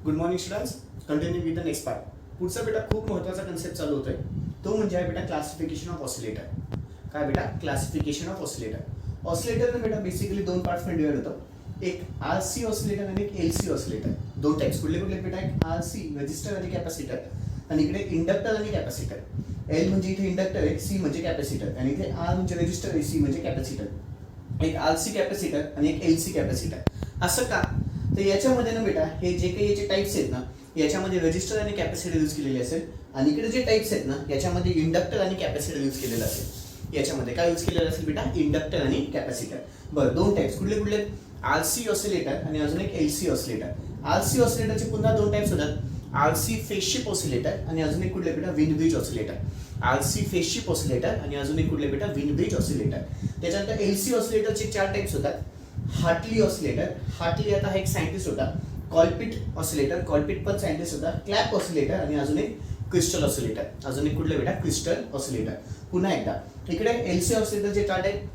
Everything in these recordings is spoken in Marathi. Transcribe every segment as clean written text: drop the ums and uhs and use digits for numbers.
Good morning students. Continue with the next part. पुढचा बेटा खूप महत्त्वाचा कन्सेप्ट चालू होतोय, तो म्हणजे आहे बेटा क्लासिफिकेशन ऑफ ऑसिलेटर. काय बेटा? Classification of oscillator. ऑसिलेटर बेटा बेसिकली दोन पार्ट्समध्ये डिवाइड होतं. एक आरसी ऑसिलेटर आणि एक एलसी ऑसिलेटर. दोन टाइप्स. कुठले कुठले बेटा? एक आरसी रेजिस्टर आणि कॅपॅसिटर, आणि इकडे इंडक्टर आणि कॅपॅसिटर. एल म्हणजे इथे इंडक्टर आहे, सी म्हणजे कॅपॅसिटर, आणि इथे आर म्हणजे रेजिस्टर आहे, सी म्हणजे कॅपॅसिटर. एक आरसी कॅपॅसिटर आणि एक एलसी कॅपॅसिटर. असं का? तर याच्यामध्ये ना बेटा हे जे काही याचे टाइप्स आहेत ना, याच्यामध्ये रेजिस्टर आणि कॅपॅसिटर यूज केलेले असेल, आणि इकडे जे टाइप्स आहेत ना याच्यामध्ये इंडक्टर आणि कॅपॅसिटर यूज केलेलं असेल. याच्यामध्ये काय यूज केलेलं असेल बेटा? इंडक्टर आणि कॅपॅसिटर. बरं, दोन टाइप्स. कुठले कुठले? आरसी ऑसिलेटर आणि अजून एक एलसी ऑसिलेटर. आरसी ऑसिलेटरचे पुन्हा दोन टाइप्स होतात. आरसी फेज शिफ्ट ऑसिलेटर आणि अजून एक कुठले बेटा? Wind bridge oscillator. RC phase shift oscillator आणि अजून एक कुठले बेटा? Wind bridge oscillator. त्याच्यानंतर एलसी ऑसिलेटरचे चार टाइप्स होतात. Hartley oscillator. हार्टली आता हा एक सायंटिस्ट होता. कॉल्पिट ऑसिलेटर. कॉल्पिट पण सायंटिस्ट होता. क्लॅप ऑसिलेटर आणि अजून एक क्रिस्टल ऑसिलेटर. अजून एक कुठले बेटा? Crystal oscillator. पुन्हा एकदा इकडे एलसी ऑसिलेटरचे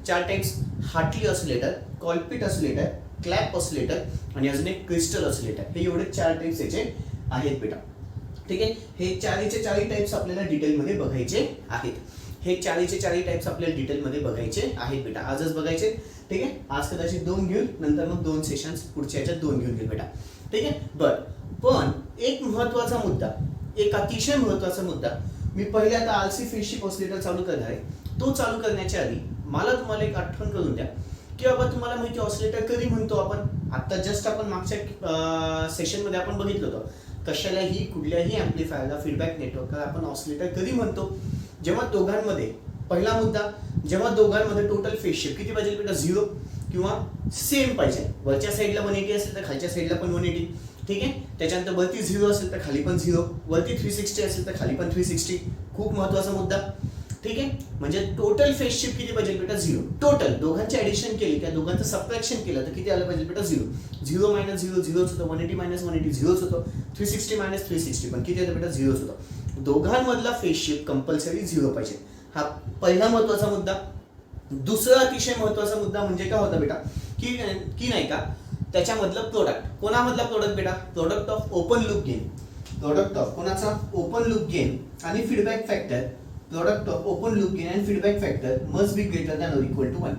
चार types. Hartley oscillator, Colpitts oscillator, Clapp oscillator आणि अजून एक क्रिस्टल ऑसिलेटर. हे एवढे चार टाइप्स याचे आहेत बेटा. ठीक आहे. हे चारीचे चारही टाइप्स आपल्याला डिटेलमध्ये बघायचे आहेत. हे चारीचे चारही टाइप्स आपल्याला डिटेलमध्ये बघायचे आहेत बेटा. आजच बघायचे. ठीक आहे. आज कदाचित दोन घेऊन, नंतर मग दोन सेशन्स पुढच्या याच्यात दोन घेऊन बेटा. ठीक आहे. बरं, पण एक महत्वाचा मुद्दा, एक अतिशय महत्वाचा मुद्दा मी पहिले आता आरसी फेज शिफ्ट ऑसिलेटर चालू करणार आहे. तो चालू करण्याच्या आधी मला तुम्हाला एक आठवण करून द्या की बाबा तुम्हाला माहिती ऑसिलेटर कधी म्हणतो आपण? आता जस्ट आपण मागच्या सेशनमध्ये आपण बघितलं होतं कशालाही कुठल्याही ॲम्प्लिफायरला फीडबॅक नेटवर्कला आपण ऑसिलेटर कधी म्हणतो? जेव्हा दोघांमध्ये, पहिला मुद्दा, जेव्हा दोघांमध्ये टोटल फेज शिफ्ट किती पाहिजे बेटा? 0 किंवा सेम पाहिजे. वरच्या साईडला 180 असेल तर खालच्या साईडला पण 180. ठीक आहे. त्याच्यानंतर वरती 0 असेल तर खाली पण 0, वरती 360 असेल तर खाली पण 360. खूप महत्वाचा मुद्दा. ठीक आहे. म्हणजे टोटल फेज शिफ्ट किती पाहिजे बेटा? 0. टोटल दोघांची ऍडिशन केली, त्या दोघांचं सबट्रॅक्शन केलं तर किती आलं पाहिजे बेटा? 0. 0 मायनस 0 0च होतं. 180 मायनस 180 0च होतं. 360 मायनस 360 पण किती आलं बेटा? 0च होतं. दोघांमधला फेज शिफ्ट कंपल्सरी 0 पाहिजे. हा पहिला महत्वाचा मुद्दा. दुसरा अतिशय महत्वाचा मुद्दा म्हणजे काय होता बेटा? की नाही का त्याच्यामधलं प्रोडक्ट. कोणामधला प्रोडक्ट बेटा? Product of open loop gain. Product of कोणाचा? ओपन लूप गेन आणि feedback factor. Product of open loop gain and feedback factor must be greater than or equal to 1.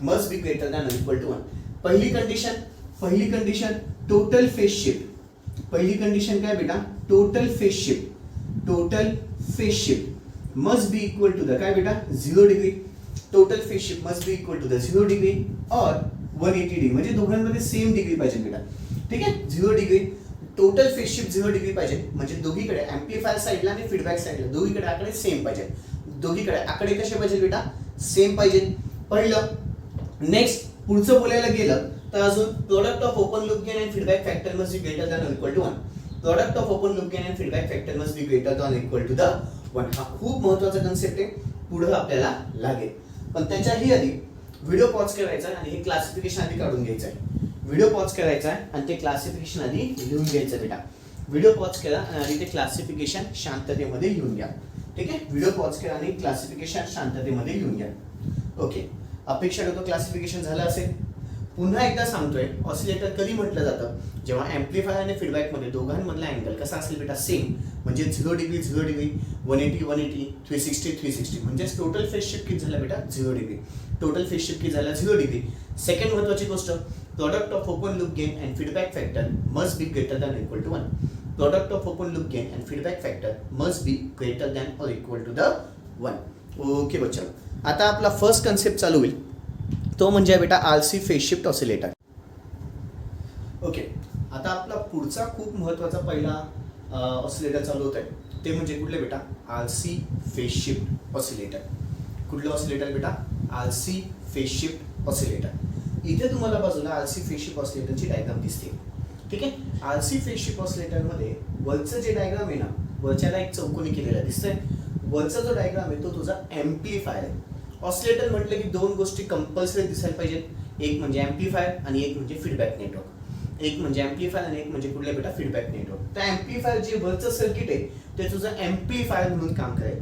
Must be greater than or equal to 1. पहिली कंडिशन टोटल फेज शिफ्ट. पहिली कंडिशन काय बेटा? Total phase shift. Total phase shift must be equal to the काय बेटा? 0 degree. Total phase shift must be equal to the 0 degree और 180 डिग्री. म्हणजे दोघांमध्ये सेम डिग्री पाहिजे बेटा. ठीक आहे. 0 degree. Total phase shift 0 degree पाहिजे. म्हणजे दोघीकडे ऍम्प्लिफायर साईडला आणि फीडबॅक साईडला दोघीकडे आकडे सेम पाहिजे. दोघीकडे आकडे कसे पाहिजे बेटा? सेम पाहिजे. पहिलं. नेक्स्ट पुढचं बोलायला गेलं तर अजून product of open loop gain and feedback factor must be greater than or equal to 1. Product of open loop gain and feedback factor must be greater than or equal to the 1. हा खूप महत्वाचा कन्सेप्ट आहे, पुढे आपल्याला लागेल. पण त्याच्याही आधी व्हिडिओ पॉज करायचा आणि हे क्लासिफिकेशन आधी काढून घ्यायचं आहे. व्हिडिओ पॉज करायचा आहे आणि ते क्लासिफिकेशन आधी लिहून घ्यायचं बेटा. व्हिडिओ पॉज करा आणि आधी ते क्लासिफिकेशन शांततेमध्ये लिहून घ्या. ठीक आहे. व्हिडिओ पॉज करा आणि क्लासिफिकेशन शांततेमध्ये लिहून घ्या. ओके. अपेक्षा करतो क्लासिफिकेशन झालं असेल. पुन्हा एकदा सांगतोय, ऑसिलेटर कधी म्हटलं जातं? जेव्हा ऍम्प्लिफायर आणि फीडबॅकमध्ये दोघांमधला अँगल कसा असेल बेटा? सेम. म्हणजे 0 डिग्री 0 डिग्री, 180 180, 360 360. म्हणजे टोटल फेज शिफ्ट किती झाला बेटा? 0 डिग्री. टोटल फेज शिफ्ट किती झाला? 0 डिग्री. सेकंड महत्वाची गोष्ट, product of open loop gain and feedback factor must be greater than equal to 1. Product of open loop gain and feedback factor must be greater than or equal to the 1. Okay बच्चा. आता आपला फर्स्ट कन्सेप्ट चालू होईल, तो म्हणजे बेटा RC phase shift oscillator. Okay. आता आपला पुढचा खूप महत्वाचा पहिला ऑसिलेटर चालू होत आहे, ते म्हणजे कुठले बेटा? RC phase shift oscillator. कुठलं ऑसिलेटर बेटा? RC phase shift oscillator. इथे तुम्हाला बाजूला आरसी फेज शिफ्ट ऑसिलेटरची डायग्राम दिसते. ठीक आहे. आरसी फेज शिफ्ट ऑसिलेटरमध्ये वरचं जे डायग्राम आहे ना, वरच्याला एक चौकोनी केलेला दिसतंय. वरचा जो डायग्राम आहे तो तुझा ॲम्प्लिफायर आहे. ऑसिलेटर म्हटलं की दोन गोष्टी कंपल्सरी दिसायला पाहिजेत. एक म्हणजे ॲम्प्लिफायर आणि एक म्हणजे फीडबॅक नेटवर्क. एक म्हणजे ॲम्प्लिफायर आणि एक म्हणजे कुठल्या बेटा? Feedback network. तर ॲम्प्लिफायर जे वरचं सर्किट आहे ते तुझं ॲम्प्लिफायर म्हणून काम करेल.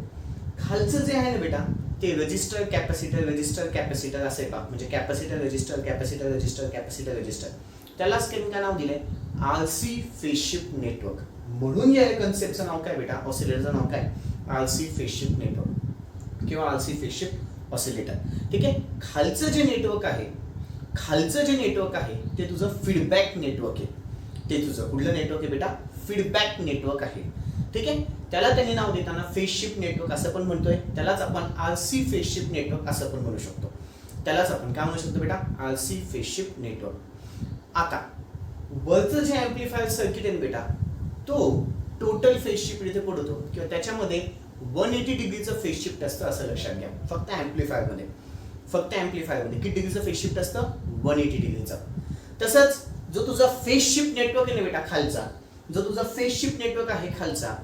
खालचं जे आहे ना बेटा ते रजिस्टर कॅपॅसिटर रजिस्टर कॅपॅसिटर असे का? म्हणजे capacitor register capacitor register capacitor register. त्यालाच काय नाव दिलंय आरसी फेज शिफ्ट नेटवर्क. म्हणून या कन्सेप्टचं नाव काय बेटा, ऑसिलेटरचं नाव काय, आरसी फेज शिफ्ट नेटवर्क किंवा आरसी फेज शिफ्ट ऑसिलेटर. ठीक आहे. खालचं जे नेटवर्क आहे ते तुझं फीडबॅक नेटवर्क आहे. ते तुझं कुठलं नेटवर्क आहे बेटा, फीडबॅक नेटवर्क आहे. ठीक आहे. त्याला त्यांनी नाव देताना फेज शिफ्ट नेटवर्क असं पण म्हणतोय, त्यालाच आपण आरसी फेज शिफ्ट नेटवर्क असं पण म्हणू शकतो. त्यालाच आपण काय म्हणू शकतो बेटा, आरसी फेज शिफ्ट नेटवर्क. आता वरचं जे ऍम्प्लिफायर सर्किट आहे बेटा, तो टोटल फेज शिफ्ट इथे पडतो किंवा त्याच्यामध्ये 180 डिग्रीचं फेज शिफ्ट असतं असं लक्षात घ्या. फक्त ऍम्प्लिफायरमध्ये किती डिग्रीचं फेज शिफ्ट असतं, 180 डिग्रीचं. तसंच जो तुझा फेज शिफ्ट नेटवर्क आहे ना बेटा खालचा, जो तुझा फेज शिफ्ट नेटवर्क आहे खालचा,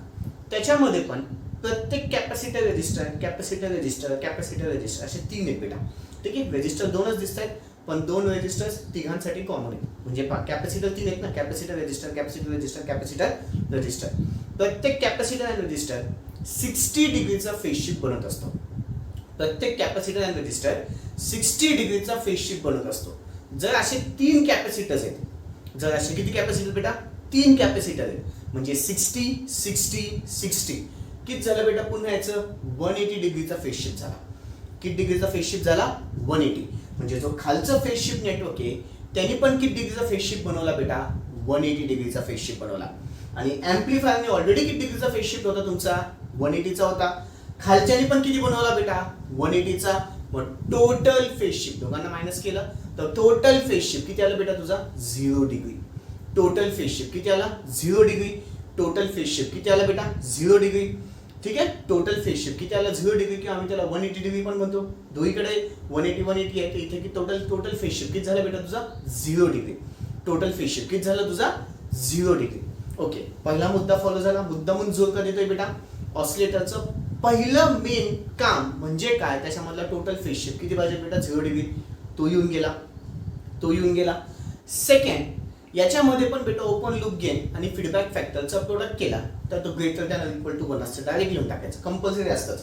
त्याच्यामध्ये पण प्रत्येक कॅपॅसिटर रेजिस्टर असे 3 आहेत बेटा. ठीक आहे. रेजिस्टर 2च दिसत आहेत, पण 2 रेजिस्टर तिघांसाठी कॉमन आहेत. म्हणजे कॅपॅसिटर 3 आहेत ना, कॅपॅसिटर रेजिस्टर. प्रत्येक कॅपॅसिटर आणि रेजिस्टर 60 डिग्रीचा फेज शिफ्ट बनत असतो. प्रत्येक कॅपॅसिटर आणि रेजिस्टर 60 डिग्रीचा फेज शिफ्ट बनत असतो. जर असे 3 कॅपॅसिटर्स आहेत, जर असे किती कॅपॅसिटर बेटा, 3 कॅपॅसिटर आहेत, म्हणजे 60 किती झालं बेटा, पुन्हा याचं 180 डिग्रीचा फेज शिफ्ट झाला. किती डिग्रीचा फेज शिफ्ट झाला, 180. म्हणजे जो खालचं फेज शिफ्ट नेटवर्क आहे त्यांनी पण किती डिग्रीचा फेज शिफ्ट बनवला बेटा, 180 डिग्रीचा फेज शिफ्ट बनवला. आणि ऍम्प्लिफायरने ऑलरेडी किती डिग्रीचा फेज शिफ्ट होता तुमचा, 180चा होता. खालच्याने पण किती बनवला बेटा, 180चा. मग टोटल फेज शिफ्ट दोघांना मायनस केलं तर टोटल फेज शिफ्ट किती आलं बेटा तुझा, 0 डिग्री. टोटल फेज शिफ्ट किती आला, 0 डिग्री. टोटल फेज शिफ्ट किती आला बेटा, 0 डिग्री. ठीक आहे. टोटल फेज शिफ्ट किती आला, 0 डिग्री किंवा आम्ही त्याला 180 डिग्री पण म्हणतो. दोन्हीकडे 180 आहे, तर इथे की टोटल फेज शिफ्ट किती झाला बेटा तुझा, 0 डिग्री. टोटल फेज शिफ्ट किती झाला तुझा, 0 डिग्री. ओके. पहिला मुद्दा फॉलो झाला. मुद्दा म्हणून जोर का देतोय बेटा, ऑसिलेटरचं पहिलं मेन काम म्हणजे काय, त्याच्यामधला टोटल फेज शिफ्ट किती पाहिजे बेटा, 0 डिग्री. तो येऊन गेला. सेकंड, याच्यामध्ये पण बेटा ओपन लूप गेन आणि फीडबॅक फॅक्टरचा प्रोडक्ट केला तर तो ग्रेटर दॅन इक्वल टू 1 असतं. डायरेक्ट लिहून टाकायचं, कंपल्सरी असतंच.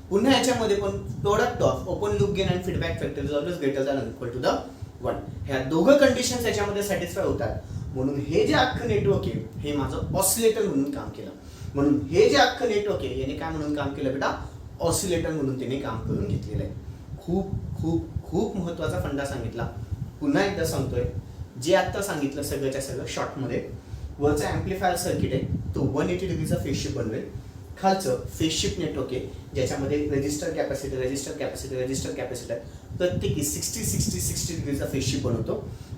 पुन्हा याच्यामध्ये पण product of open loop gain and feedback factor is always greater than equal to 1. ह्या दोघं कंडिशन्स याच्यामध्ये सॅटिस्फाय होतात. म्हणून हे जे अख्खं नेटवर्क आहे हे माझं ऑसिलेटर म्हणून काम केलं. म्हणून हे जे अख्खं नेटवर्क आहे याने काय म्हणून काम केलं बेटा, ऑसिलेटर म्हणून त्याने काम करून घेतलेलं आहे. खूप खूप खूप महत्वाचा फंडा सांगितला. पुन्हा एकदा सांगतोय, जे आता सांगितलं सगळ्याच्या सगळं शॉर्टमध्ये. वरचा ऍम्प्लिफायर सर्किट आहे तो 180 डिग्रीचा फेज शिफ्ट बनवेल. खालचं फेज शिफ्ट नेटवर्क आहे ज्याच्यामध्ये रेजिस्टर कॅपॅसिटर प्रत्येकी 60 डिग्रीचा फेज शिफ्ट बनवतो.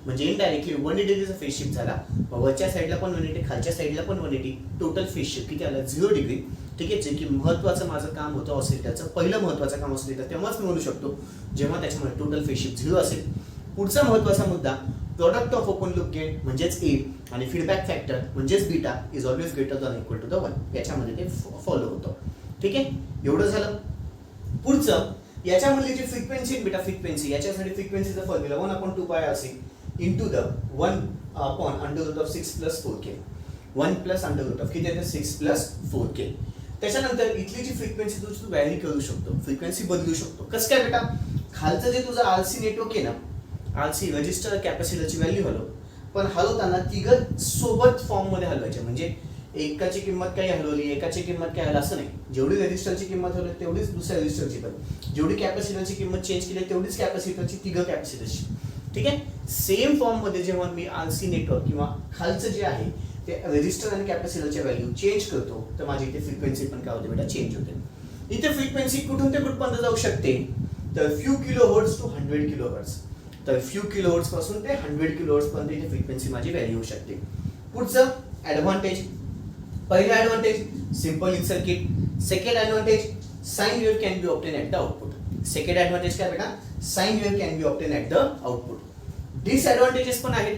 म्हणजे इनडायरेक्टली 180 डिग्रीचा फेज शिफ्ट झाला. वरच्या साईडला पण 180, खालच्या साईडला पण 180. टोटल फेज शिफ्ट किती आलं, 0 डिग्री. ठीक आहे. जे की महत्वाचं माझं काम होतं ऑसिलेटरचं, पहिलं महत्वाचं काम ऑसिलेटर तेव्हाच मी म्हणू शकतो जेव्हा त्याच्यामध्ये टोटल फेज शिफ्ट 0 असेल. पुढचा महत्वाचा मुद्दा, product of open loop gain म्हणजेच ए आणि फीडबॅक फॅक्टर म्हणजेच beta is always greater than equal to 1. याच्यामध्ये ते फॉलो होतं. ठीक आहे. एवढं झालं. पुढचं, याच्यामधली जी फ्रिक्वेन्सी बेटा, फ्रिक्वेन्सी याच्यासाठी फ्रिक्वेन्सीचा formula 1/2πRC into the 1/√6 + 4k. 1 + √ किती येते, 6 + 4k. त्याच्यानंतर इथली जी फ्रिक्वेन्सी तू व्हॅरी करू शकतो, फ्रिक्वेन्सी बदलू शकतो. कसं काय बेटा, खालचं जे तुझं आरसी नेटवर्क आहे ना, आरसी रजिस्टर कॅपॅसिटरची व्हॅल्यू हलव, पण हलवताना तिघं सोबत फॉर्म मध्ये हलवायचे. म्हणजे एकाची किंमत काही हलवली, एकाची किंमत काय हलवली असं नाही. जेवढी रजिस्टरची किंमत हलवली तेवढीच दुसऱ्या रजिस्टरची पण, जेवढी कॅपॅसिटरची किंमत चेंज केली तेवढीच कॅपॅसिटरची, तिघं कॅपॅसिटरची. ठीक आहे. सेम फॉर्म मध्ये जेव्हा मी आरसी नेटवर्क किंवा खालचं जे आहे ते रजिस्टर आणि कॅपॅसिटरच्या व्हॅल्यू चेंज करतो तर माझी इथे फ्रिक्वेन्सी पण काय होते बेटा, चेंज होते. इथे फ्रिक्वेन्सी कुठून ते कुठपर्यंत जाऊ शकते, तर फ्यू किलोहर्ट्ज टू 100 किलोहर्ट्ज. तर फ्यू किलोहर्ट्ज पासून ते 100 किलोहर्ट्ज पर्यंत इथे फ्रिक्वेन्सी माझी व्हॅरी होऊ शकते. पुढचं ऍडव्हान्टेज, पहिला advantage simple in circuit. Second advantage, sine wave can be obtain at the output. Second advantage काय बेटा, sine wave can be obtain at the output. Disadvantages पण आहेत.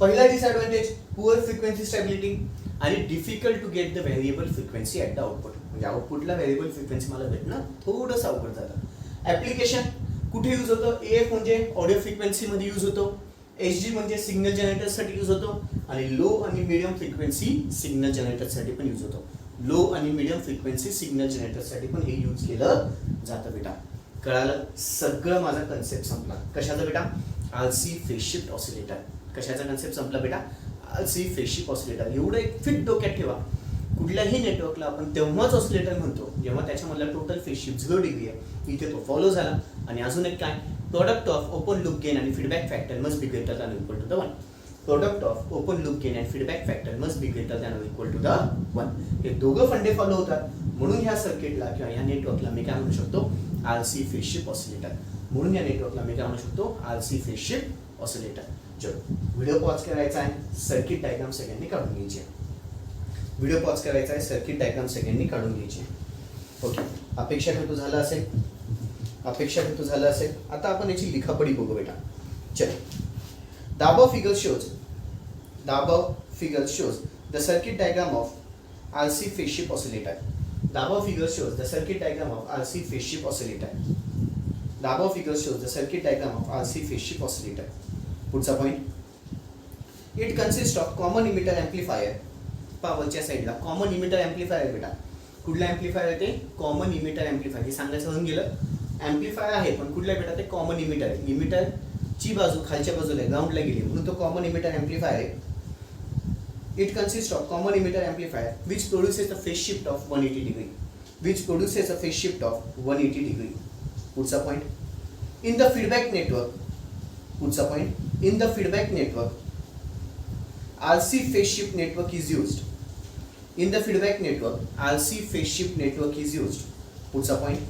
पहिला डिसएडव्हान्टेज, पुअर फ्रिक्वेन्सी स्टॅबिलिटी आणि difficult to get the variable frequency at the output. म्हणजे आउटपुटला व्हेरिएबल फ्रिक्वेन्सी मला भेटणं थोडंसं अवघड जातं. ऍप्लिकेशन कुठे यूज होतं, एफ म्हणजे ऑडिओ फ्रिक्वेन्सी मध्ये यूज होतो, एच जी म्हणजे सिग्नल जनरेटरसाठी यूज होतो आणि लो आणि मिडियम फ्रिक्वेन्सी सिग्नल जनरेटरसाठी पण यूज होतो. लो आणि मिडियम फ्रिक्वेन्सी सिग्नल जनरेटरसाठी पण हे यूज केलं जातं बेटा. कळालं, सगळं माझा कन्सेप्ट संपला. कशाचा बेटा, आरसी फेज शिफ्ट ऑसिलेटर. कशाचा कन्सेप्ट संपला बेटा? RC phase shift oscillator. एवढं एक फिट डोक्यात ठेवा, कुठल्याही नेटवर्कला आपण तेव्हाच ऑसिलेटर म्हणतो जेव्हा त्याच्यामधला टोटल फेज शिफ्ट 0 डिग्री आहे. इथे तो फॉलो झाला. आणि अजून एक काय, product of open loop gain आणि feedback factor must be greater than equal to the 1. Product of open loop gain and feedback factor must be greater than equal to the 1. हे दोघं फंडे फॉलो होतात. म्हणून ह्या सर्किटला किंवा ह्या नेटवर्कला मी काय म्हणू शकतो? RC phase shift oscillator. म्हणून या नेटवर्कला मी काय म्हणू शकतो? RC phase shift oscillator. चलो, व्हिडिओ पॉज करायचा आहे, सर्किट डायग्राम सगळ्यांनी काढून घ्यायची आहे. व्हिडिओ पॉज करायचा आहे, सर्किट डायग्राम सगळ्यांनी काढून घ्यायची आहे. ओके, अपेक्षा हेतू झाला असेल, अपेक्षा हेतू झाला असेल. आता आपण याची लिखापडी बघू बेटा. चलो, the above figure shows the circuit diagram of RC phase shift oscillator. The above figure shows the circuit diagram of RC phase shift oscillator. The above figure shows the circuit diagram of RC phase shift oscillator. पुढचा point, it consists of common emitter amplifier. पॉवरच्या साईडला कॉमन इमिटर एम्प्लिफायर बेटा. कुठला एम्प्लिफायर आहे ते? Common emitter amplifier. हे सांगायचं होऊन गेलं. एम्प्लिफायर आहे पण कुठला बेटा? ते कॉमन इमिटर आहे. इमिटर ची बाजू खालच्या बाजूला ग्राउंडला गेली म्हणून तो कॉमन इमिटर एम्प्लिफायर आहे. It consist of common emitter amplifier which produces a phase shift of 180 degree. Which produces a phase shift of 180 degree. पुढचा point, in the feedback network. पुढचा point, in the feedback network RC phase shift network is used. In the feedback network, RC phase shift network is used. पुढचा point,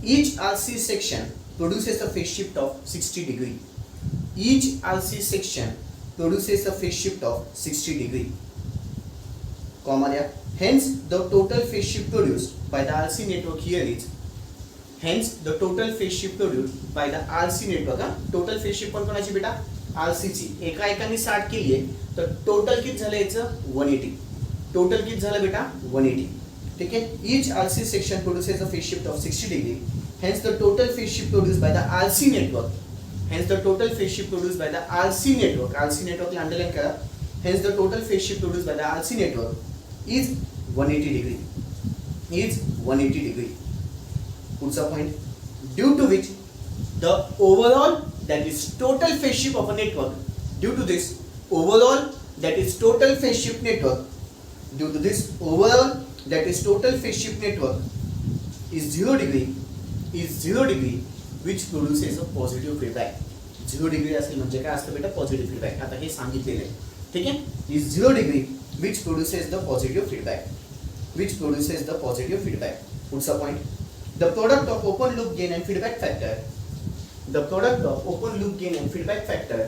each RC section produces a phase shift of 60 degree. Each RC section produces a phase shift of 60 degree. Comma there. Hence, the total phase shift produced by the RC network here is. Hence, the total phase shift produced by the RC network. Total phase shift पण कोणाची बेटा? RC ची. एका एकाने 60 केली आहे तर टोटल किती झालं याचं? 180. टोटल किती झालं बेटा? 180. ठीक आहे. Each RC section produces a phase shift of 60 degree. Hence the total phase shift produced by the RC network. Hence the total phase shift produced by the RC network. RC network ला अंडरलाइन करा. Hence the total phase shift produced by the RC network is 180 degree. Is 180 degree. पुढचा point, due to which the overall, that is total phase shift of a network, due to this overall, that is total phase shift network, due to this overall, that is total phase shift network is 0 degree, is 0 degree, which produces a positive feedback. 0 degree असेल म्हणजे काय असतं बेटा? Positive feedback. आता हे सांगितलेलं आहे. ठीक आहे. is 0 degree, which produces the positive feedback, which produces the positive feedback. पुढचा point, the product of open loop gain and feedback factor. The product of open loop gain and feedback factor.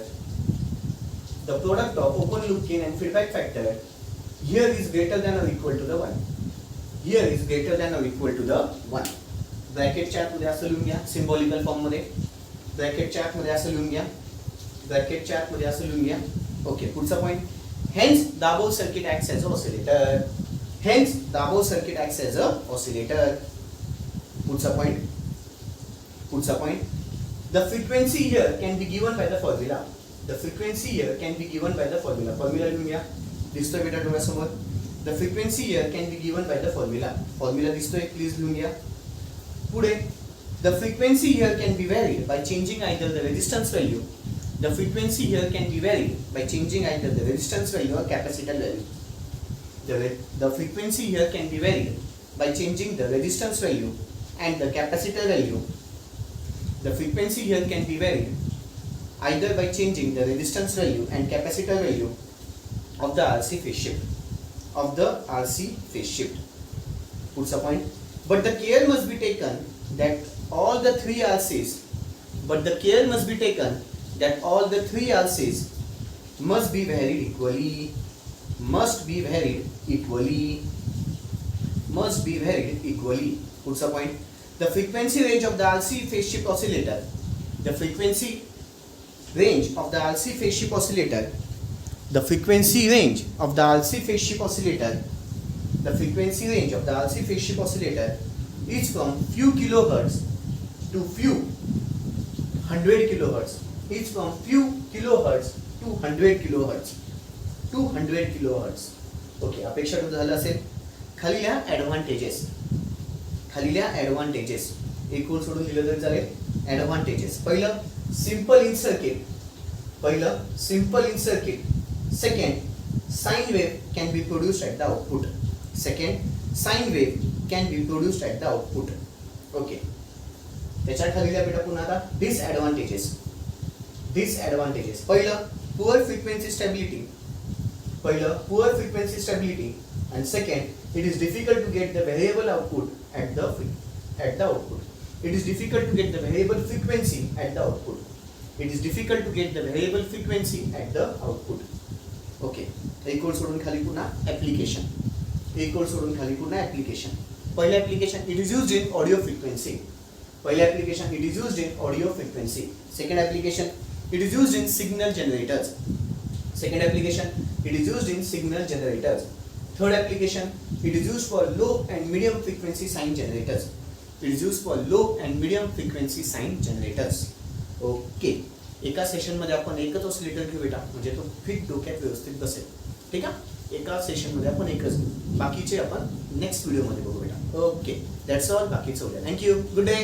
The product of open loop gain and feedback factor here is greater than or equal to the 1. Here is greater than or equal to the 1. ब्रॅकेटच्या आतमध्ये असं लिहून घ्या सिम्बॉलिकल फॉर्म मध्ये. ब्रॅकेटच्या आतमध्ये असं लिहून घ्या. ब्रॅकेटच्या आतमध्ये असं लिहून घ्या. ओके, पुढचा point, hence the above circuit acts as a oscillator. Hence the above circuit acts as a oscillator. पुढचा पॉइंट, पुढचा point, the frequency here can be given by the formula. The frequency here can be given by the formula. Formula लिहून घ्या. दिसतोय बेटा डोळ्यासमोर? The frequency here can be given by the formula. Formula दिसतोय? प्लीज लिहून घ्या. पुढे, the frequency here can be varied by changing either the resistance value. The frequency here can be varied by changing either the resistance value or capacitor value. The frequency here can be varied by changing the resistance value and the capacitor value. The frequency here can be varied either by changing the resistance value and capacitor value of the RC phase shift. Of the RC phase shift. Puts a point. But the care must be taken that all the three RCs. But the care must be taken that all the three RCs must be varied equally. Must be varied equally. Must be varied equally. Puts a point. The frequency range of the RC phase shift oscillator. The frequency range of the RC phase shift oscillator. The frequency range of the RC phase shift oscillator. The frequency range of the RC phase shift oscillator is from few kilohertz to few 100 kilohertz. Is from few kilohertz to 100 kilohertz. 200 kilohertz. Okay, अपेक्षा झालं असेल. खालील्या ॲडव्हान्टेजेस. खालील्या ॲडव्हान्टेजेस एक ओळ सोडून लिहिलं तरी चालेल. ॲडव्हान्टेजेस, पहिलं, सिंपल इन सर्किट. पहिलं simple in circuit, second sine wave can be produced at the output, second sine wave can be produced at the output. Okay, त्याच्या खाली लिहा बेटा पुन्हा आता डिसएडव्हान्टेजेस. डिसएडव्हान्टेजेस पहिलं पुअर फ्रिक्वेन्सी स्टॅबिलिटी, पहिलं poor frequency stability, and second it is difficult to get the variable output at the output. It is difficult to get the variable frequency at the output. It is difficult to get the variable frequency at the output. Okay, एक ओळ सोडून खाली पुन्हा ऍप्लिकेशन, एक ओळ सोडून खाली पुन्हा ऍप्लिकेशन. पहिलं application it is used in audio frequency, पहिलं application it is used in audio frequency. Second application it is used in signal generators, second application it is used in signal generators. Third application, it is used for low and medium frequency sine generators. It is used for low and medium frequency sine generators. Okay, एका सेशन मध्ये आपण एकच ऑसिलेटर घेऊ बेटा, म्हणजे तो फिट डोक्यात व्यवस्थित बसेल. ठीक आहे, एका सेशन मध्ये आपण एकच घेऊ, बाकीचे आपण नेक्स्ट व्हिडिओ मध्ये बघू बेटा. Okay, that's all. बाकीचं उद्या. Thank you, good day.